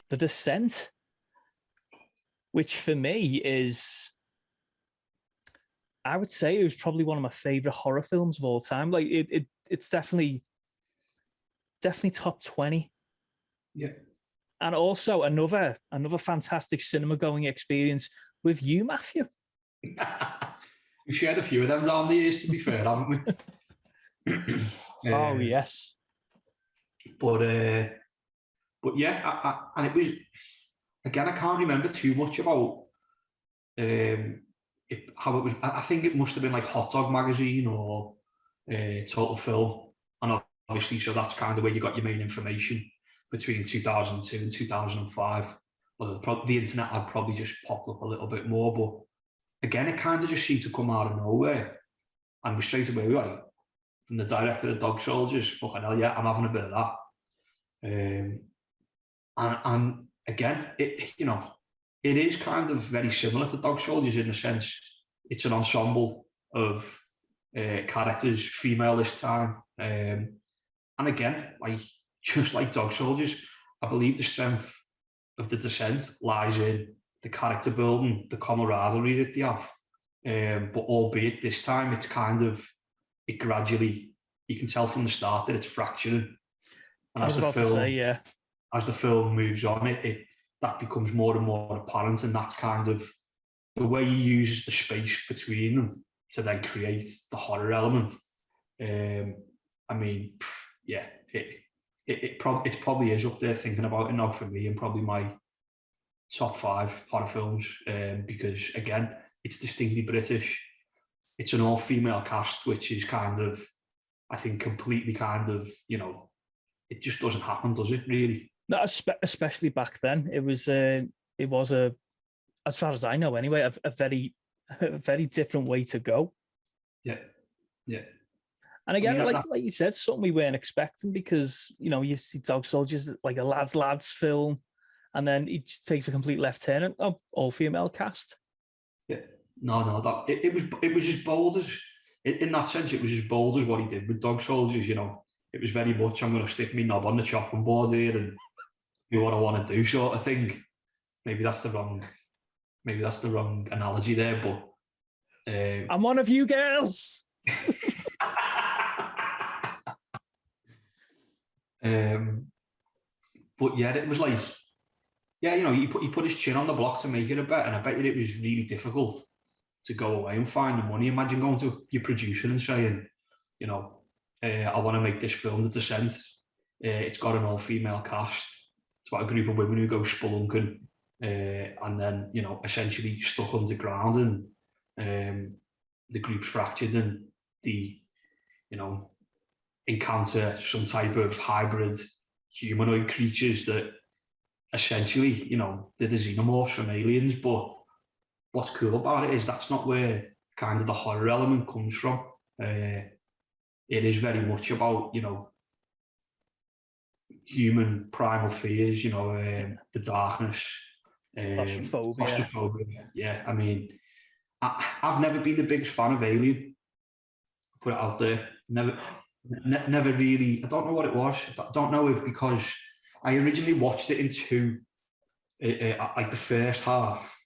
The Descent, which for me is, I would say it was probably one of my favorite horror films of all time. Like it's definitely top 20. Yeah. And also another fantastic cinema going experience with you, Matthew. We've shared a few of them down the years, to be fair, haven't we? Oh yes. But yeah, and it was, again, I can't remember too much about how it was. I think it must have been like Hot Dog Magazine or Total Film, and obviously, so that's kind of where you got your main information between 2002 and 2005. Well, the internet had probably just popped up a little bit more, but again, it kind of just seemed to come out of nowhere, and we straight away, like, from the director of Dog Soldiers, fucking hell, yeah, I'm having a bit of that. And again, it is kind of very similar to Dog Soldiers in the sense it's an ensemble of characters, female this time. And again, like just like Dog Soldiers, I believe the strength of The Descent lies in the character building, the camaraderie that they have. But albeit this time, it's kind of, it gradually, you can tell from the start that it's fracturing. And as the film moves on, that becomes more and more apparent, and that's kind of the way he uses the space between them to then create the horror element. I mean, yeah, it probably is up there thinking about it now for me, and probably my top 5 horror films, because again, it's distinctly British. It's an all-female cast, which is kind of, I think, completely kind of, it just doesn't happen, does it, really? No, especially back then. It was a, as far as I know anyway, a very different way to go. Yeah. And again, like you said, something we weren't expecting, because, you see Dog Soldiers, like a lads film, and then it just takes a complete left turn and all-female cast. Yeah. No, that it was as bold as, in that sense, it was as bold as what he did with Dog Soldiers, It was very much, I'm going to stick my knob on the chopping board here and do what I want to do, sort of thing. Maybe that's the wrong analogy there, but I'm one of you girls. But yeah, it was like, yeah, he put his chin on the block to make it a bet, and I bet you it was really difficult to go away and find the money. Imagine going to your producer and saying, I want to make this film, The Descent. It's got an all-female cast. It's about a group of women who go spelunking, and then, essentially stuck underground, and the group's fractured, and the, encounter some type of hybrid humanoid creatures that essentially, they're the xenomorphs from Aliens. But what's cool about it is that's not where kind of the horror element comes from. It is very much about, human primal fears, the darkness, claustrophobia. Yeah, I mean, I've never been the biggest fan of Alien. Put it out there. Never really. I don't know what it was. I don't know if because I originally watched it in two, like the first half,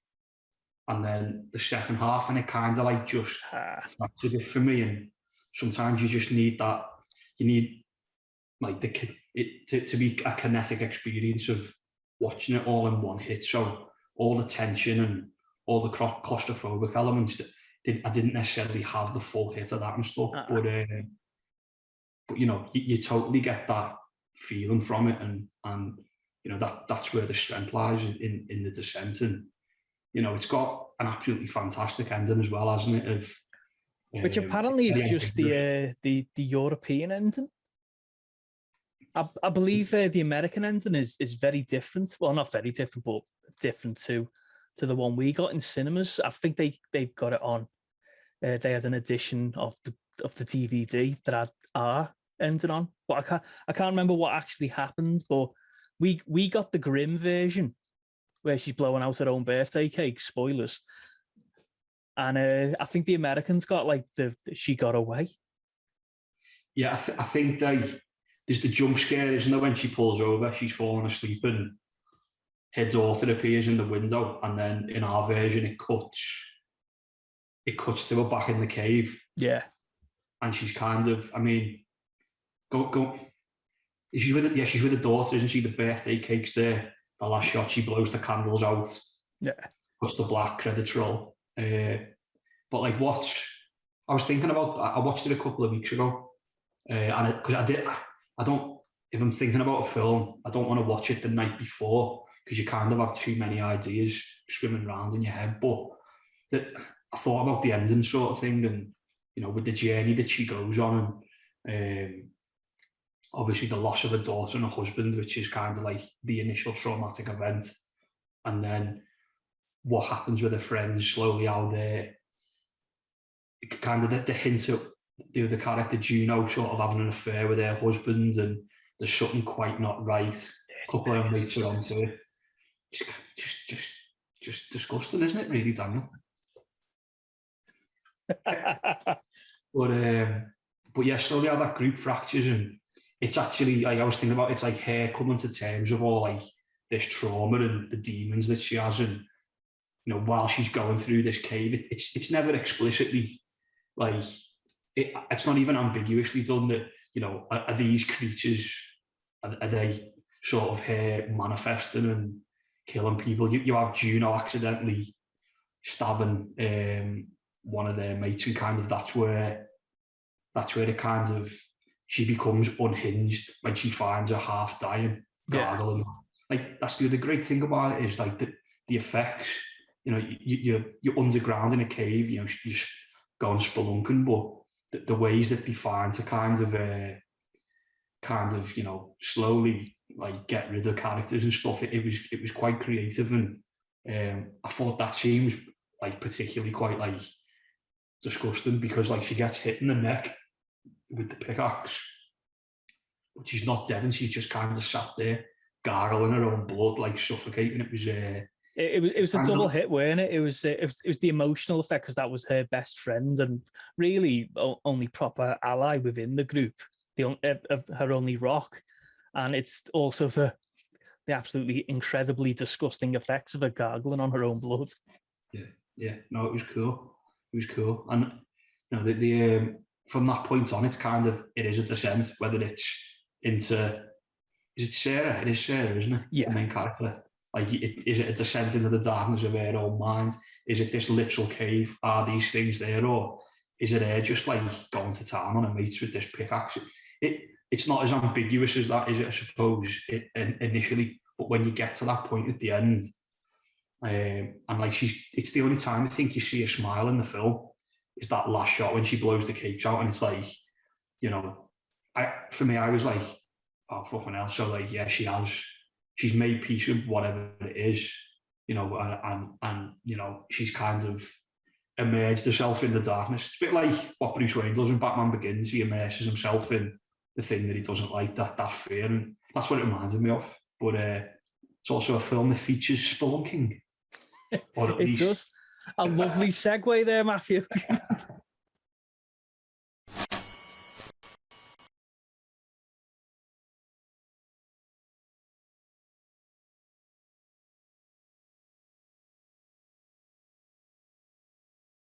and then the second half, and it kind of like just fractured it for me. And sometimes you just need that. You need like to be a kinetic experience of watching it all in one hit. So all the tension and all the claustrophobic elements that I didn't necessarily have the full hit of that and stuff. But you totally get that feeling from it, and that's where the strength lies in The Descent. And it's got an absolutely fantastic ending as well, hasn't it? Which apparently is just the European ending. I believe the American ending is very different. Well, not very different, but different to the one we got in cinemas. I think they got it on. They had an edition of the DVD that had our ending on, but I can't remember what actually happened. But we got the grim version where she's blowing out her own birthday cake. Spoilers. And I think the Americans got like she got away. Yeah, I think there's the jump scare, isn't there, when she pulls over, she's falling asleep and her daughter appears in the window, and then in our version it cuts to her back in the cave. Yeah. And she's kind of, I mean, go. She's with it, yeah, she's with the daughter, isn't she? The birthday cake's there. The last shot, she blows the candles out. Yeah. Puts the black credits roll. But like, I was thinking about, I watched it a couple of weeks ago. And because I don't, if I'm thinking about a film, I don't want to watch it the night before, because you kind of have too many ideas swimming around in your head. But I thought about the ending sort of thing, and, you know, with the journey that she goes on, and obviously the loss of a daughter and a husband, which is kind of like the initial traumatic event. And then what happens with her friends, slowly how they're kind of the hint of the other character, Juno, sort of having an affair with her husband, and there's something quite not right. A couple of weeks onto it. Just disgusting, isn't it, really, Daniel? But yeah, slowly how that group fractures, and it's actually, like I was thinking about, it's like her coming to terms with all like this trauma and the demons that she has, and, you know, while she's going through this cave, it's never explicitly, like, it's not even ambiguously done that, you know, are these creatures, are they sort of her manifesting and killing people? You have Juno accidentally stabbing one of their mates, and kind of that's where it kind of, she becomes unhinged when she finds her half dying, gargling. Yeah. Like, that's the great thing about it, is like the effects. You know, you're underground in a cave, you know, you're just going spelunking, but the ways that they find to kind of, you know, slowly like get rid of characters and stuff, it was quite creative, and I thought that scene was like particularly quite like disgusting, because like she gets hit in the neck with the pickaxe, but she's not dead, and she's just kind of sat there gargling her own blood, like suffocating. It was a double hit, weren't it? It was the emotional effect, because that was her best friend and really only proper ally within the group, of her only rock, and it's also the absolutely incredibly disgusting effects of her gargling on her own blood. Yeah, no, it was cool, and, you know, the from that point on, it's kind of, it is a descent, whether it's into, is it Sarah? It is Sarah, isn't it? Yeah. The main character. Like, is it a descent into the darkness of her own mind? Is it this literal cave? Are these things there? Or is it her just like going to town on her mates with this pickaxe? It's not as ambiguous as that, is it, I suppose, initially. But when you get to that point at the end, and like it's the only time I think you see a smile in the film, is that last shot when she blows the cakes out, and it's like, you know, for me, I was like, oh, fucking hell. So like, yeah, she's made peace with whatever it is, you know, and you know, she's kind of emerged herself in the darkness. It's a bit like what Bruce Wayne does in Batman Begins. He immerses himself in the thing that he doesn't like, that fear, and that's what it reminded me of. But it's also a film that features spelunking. It does. A lovely segue there, Matthew.